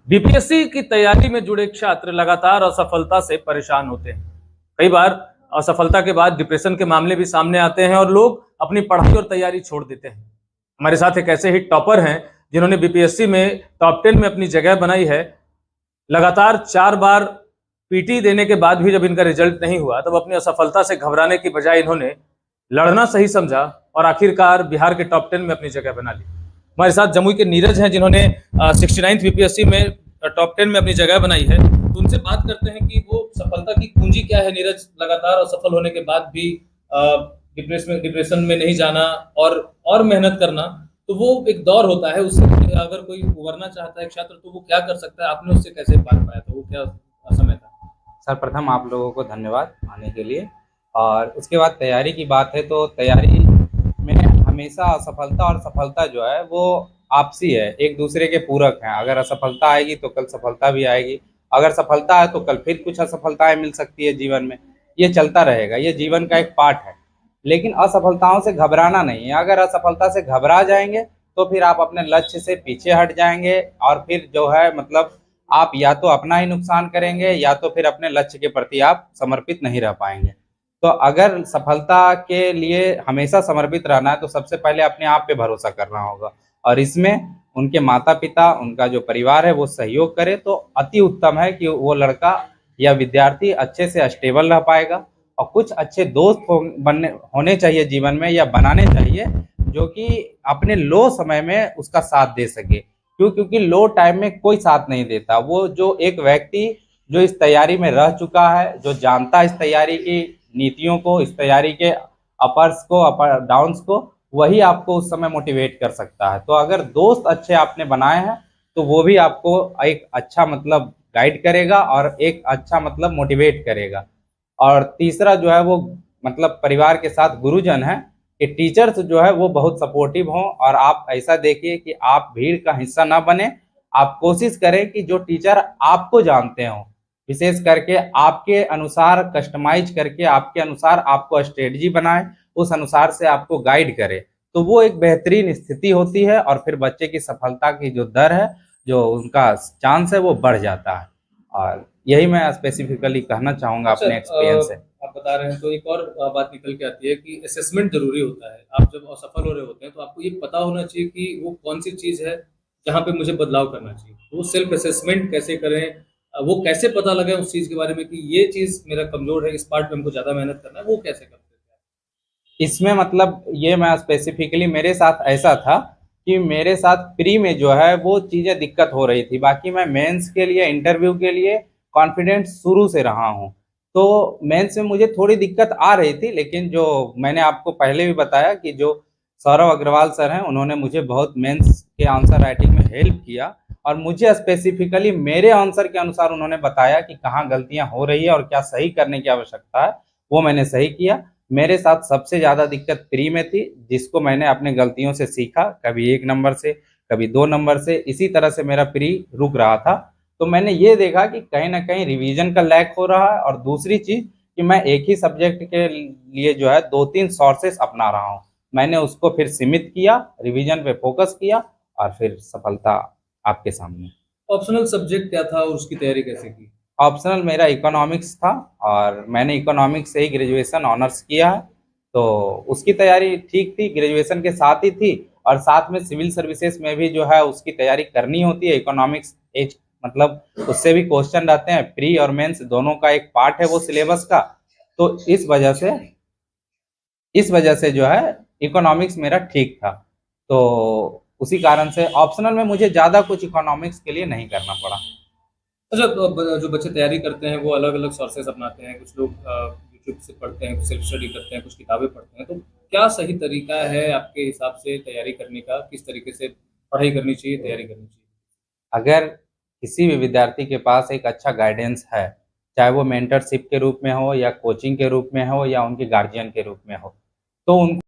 BPSC की तैयारी में जुड़े छात्र लगातार असफलता से परेशान होते हैं। कई बार असफलता के बाद डिप्रेशन के मामले भी सामने आते हैं और लोग अपनी पढ़ाई और तैयारी छोड़ देते हैं। हमारे साथ एक ऐसे ही टॉपर हैं जिन्होंने बीपीएससी में टॉप 10 में अपनी जगह बनाई है। लगातार 4 बार पीटी देने के बाद भी जब इनका रिजल्ट नहीं हुआ तब अपनी असफलता से घबराने की बजाय इन्होंने लड़ना सही समझा और आखिरकार बिहार के टॉप 10 में अपनी जगह बना ली। हमारे साथ जमुई के नीरज हैं जिन्होंने 69th बीपीएससी में टॉप 10 में अपनी जगह बनाई है। तो उनसे बात करते हैं कि वो सफलता की कुंजी क्या है। नीरज, लगातार असफल होने के बाद भी डिप्रेशन में नहीं जाना और मेहनत करना, तो वो एक दौर होता है, उससे अगर कोई उभरना चाहता है छात्र तो वो क्या कर सकता है? आपने उससे कैसे पार पाया था? वो क्या समय था? सर, प्रथम आप लोगों को धन्यवाद आने के लिए। और उसके बाद तैयारी की बात है तो तैयारी में हमेशा असफलता और सफलता जो है वो आपसी है, एक दूसरे के पूरक हैं। अगर असफलता आएगी तो कल सफलता भी आएगी, अगर सफलता है तो कल फिर कुछ असफलताएं मिल सकती है जीवन में। ये चलता रहेगा, ये जीवन का एक पार्ट है। लेकिन असफलताओं से घबराना नहीं है। अगर असफलता से घबरा जाएंगे तो फिर आप अपने लक्ष्य से पीछे हट जाएंगे और फिर जो है मतलब आप या तो अपना ही नुकसान करेंगे या तो फिर अपने लक्ष्य के प्रति आप समर्पित नहीं रह पाएंगे। तो अगर सफलता के लिए हमेशा समर्पित रहना है तो सबसे पहले अपने आप पे भरोसा करना होगा, और इसमें उनके माता पिता, उनका जो परिवार है वो सहयोग करे तो अति उत्तम है कि वो लड़का या विद्यार्थी अच्छे से स्टेबल रह पाएगा। और कुछ अच्छे दोस्त होने चाहिए जीवन में या बनाने चाहिए जो कि अपने लो समय में उसका साथ दे सके। क्योंकि लो टाइम में कोई साथ नहीं देता। वो जो एक व्यक्ति जो इस तैयारी में रह चुका है, जो जानता है इस तैयारी की नीतियों को, इस तैयारी के अपर्स को, अपर डाउन्स को, वही आपको उस समय मोटिवेट कर सकता है। तो अगर दोस्त अच्छे आपने बनाए हैं तो वो भी आपको एक अच्छा मतलब गाइड करेगा और एक अच्छा मतलब मोटिवेट करेगा। और तीसरा जो है वो मतलब परिवार के साथ गुरुजन है कि टीचर्स जो है वो बहुत सपोर्टिव हों। और आप ऐसा देखिए कि आप भीड़ का हिस्सा ना बने। आप कोशिश करें कि जो टीचर आपको जानते हों, विशेष करके आपके अनुसार कस्टमाइज करके आपके अनुसार आपको स्ट्रेटजी बनाए, उस अनुसार से आपको गाइड करे, तो वो एक बेहतरीन स्थिति होती है। और फिर बच्चे की सफलता की जो दर है, जो उनका चांस है, वो बढ़ जाता है। और यही मैं स्पेसिफिकली कहना चाहूँगा अपने एक्सपीरियंस से। आप बता रहे हैं तो एक और बात निकल के आती है कि असेसमेंट जरूरी होता है। आप जब असफल हो रहे होते हैं तो आपको ये पता होना चाहिए कि वो कौन सी चीज है जहाँ पे मुझे बदलाव करना चाहिए। वो सेल्फ असेसमेंट कैसे करें? वो कैसे पता लगे उस चीज के बारे में कि ये चीज मेरा कमजोर है, इस पार्ट में हमको ज्यादा मेहनत करना है? वो कैसे करते हैं? इसमें मतलब ये मैं स्पेसिफिकली मेरे साथ ऐसा था कि मेरे साथ प्री में जो है वो चीज़ें दिक्कत हो रही थी। बाकी मैं मेंस के लिए, इंटरव्यू के लिए कॉन्फिडेंट शुरू से रहा हूँ। तो मेंस में मुझे थोड़ी दिक्कत आ रही थी, लेकिन जो मैंने आपको पहले भी बताया कि जो सौरभ अग्रवाल सर हैं उन्होंने मुझे बहुत मेंस के आंसर राइटिंग में हेल्प किया। और मुझे स्पेसिफिकली मेरे आंसर के अनुसार उन्होंने बताया कि कहाँ गलतियाँ हो रही है और क्या सही करने की आवश्यकता है। वो मैंने सही किया। मेरे साथ सबसे ज़्यादा दिक्कत प्री में थी, जिसको मैंने अपने गलतियों से सीखा, कभी 1 नंबर से, कभी 2 नंबर से, इसी तरह से मेरा प्री रुक रहा था। तो मैंने ये देखा कि कहीं ना कहीं रिवीजन का लैक हो रहा है, और दूसरी चीज़ कि मैं एक ही सब्जेक्ट के लिए जो है 2-3 सोर्सेस अपना रहा हूँ। मैंने उसको फिर सीमित किया, रिवीजन पे फोकस किया, और फिर सफलता आपके सामने। ऑप्शनल सब्जेक्ट क्या था और उसकी तैयारी कैसे की? ऑप्शनल मेरा इकोनॉमिक्स था, और मैंने इकोनॉमिक्स से ही ग्रेजुएशन ऑनर्स किया है। तो उसकी तैयारी ठीक थी, ग्रेजुएशन के साथ ही थी। और साथ में सिविल सर्विसेज में भी जो है उसकी तैयारी करनी होती है। इकोनॉमिक्स एज मतलब उससे भी क्वेश्चन रहते हैं, प्री और मेंस दोनों का एक पार्ट है वो सिलेबस का। तो इस वजह से जो है इकोनॉमिक्स मेरा ठीक था। तो उसी कारण से ऑप्शनल में मुझे ज़्यादा कुछ इकोनॉमिक्स के लिए नहीं करना पड़ा। अच्छा, तो जो बच्चे तैयारी करते हैं वो अलग अलग सोर्सेज अपनाते हैं। कुछ लोग यूट्यूब से पढ़ते हैं, कुछ सेल्फ स्टडी करते हैं, कुछ किताबें पढ़ते हैं। तो क्या सही तरीका है आपके हिसाब से तैयारी करने का? किस तरीके से पढ़ाई करनी चाहिए, तैयारी करनी चाहिए? अगर किसी भी विद्यार्थी के पास एक अच्छा गाइडेंस है, चाहे वो मेंटरशिप के रूप में हो या कोचिंग के रूप में हो या उनके गार्जियन के रूप में हो, तो उनको